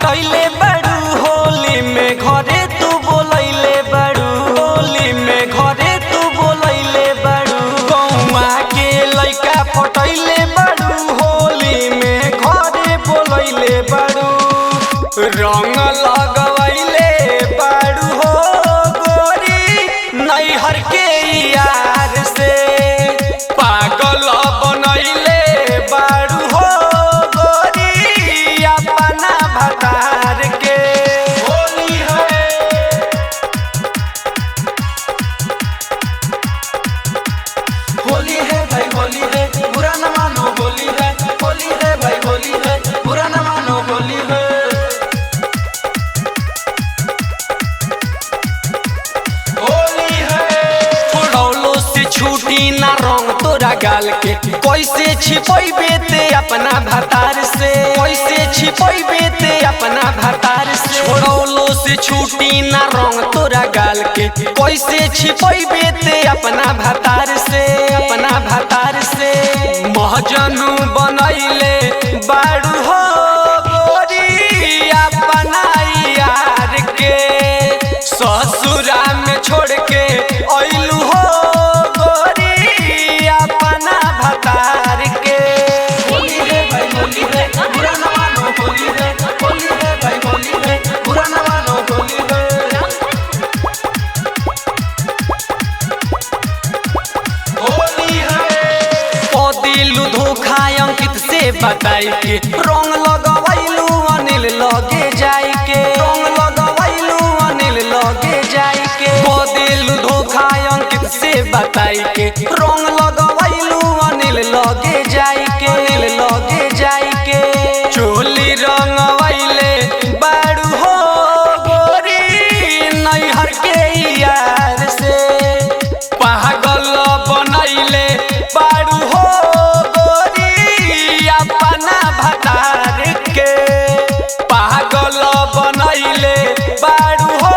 पटैले बड़ू होली में घरे तू बोलैले बड़ू होली में घरे तू बोलैले बड़ू गौवा के लइका पटैले बड़ू होली में घरे बोलैले बड़ू रंग लगवैले बड़ू हो गोरी नैहर के यार से पागल बनैले बड़ू हो गोरी अपना भतार के होली है भाई होली है बुरा न मानो होली है भाई होली है बुरा न मानो होली है छूटी ना रंग तोरा गाल के कैसे छिपैबे ते अपना भतार से कैसे छिपैबे ते अपना भतार से छोड़ौलो से छूटी ना रंग तोरा गाल के कैसे छिपैबे ते अपना भतार से अपना भतार से महजनू बनैले बाड़ू हो गोरी अपना यार के ससुरा में छोड़ के अइलू हो बताई के रंग लगवैलू अनिल लगे जाई के रंग लगवैलू अनिल लगे जाई के बदिल धोखा अंकित से बताई के रंग लगवैलू अनिल लगे जाई के अनिल लगे जाई के चोली रंगवैले बाड़ू हो गोरी नैहर के यार से पागल बनैले बाड़ू हो अपना भतार के पागल बनैले बाड़ू हो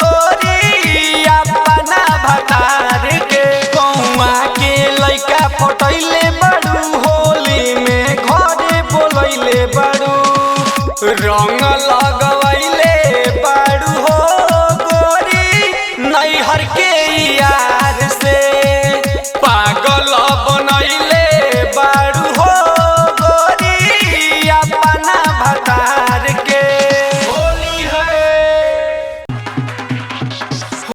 गोरी अपना भतार के गौवा के लइका पटैले बाड़ू होली में घरे बोलैले बाड़ू रंग लगवा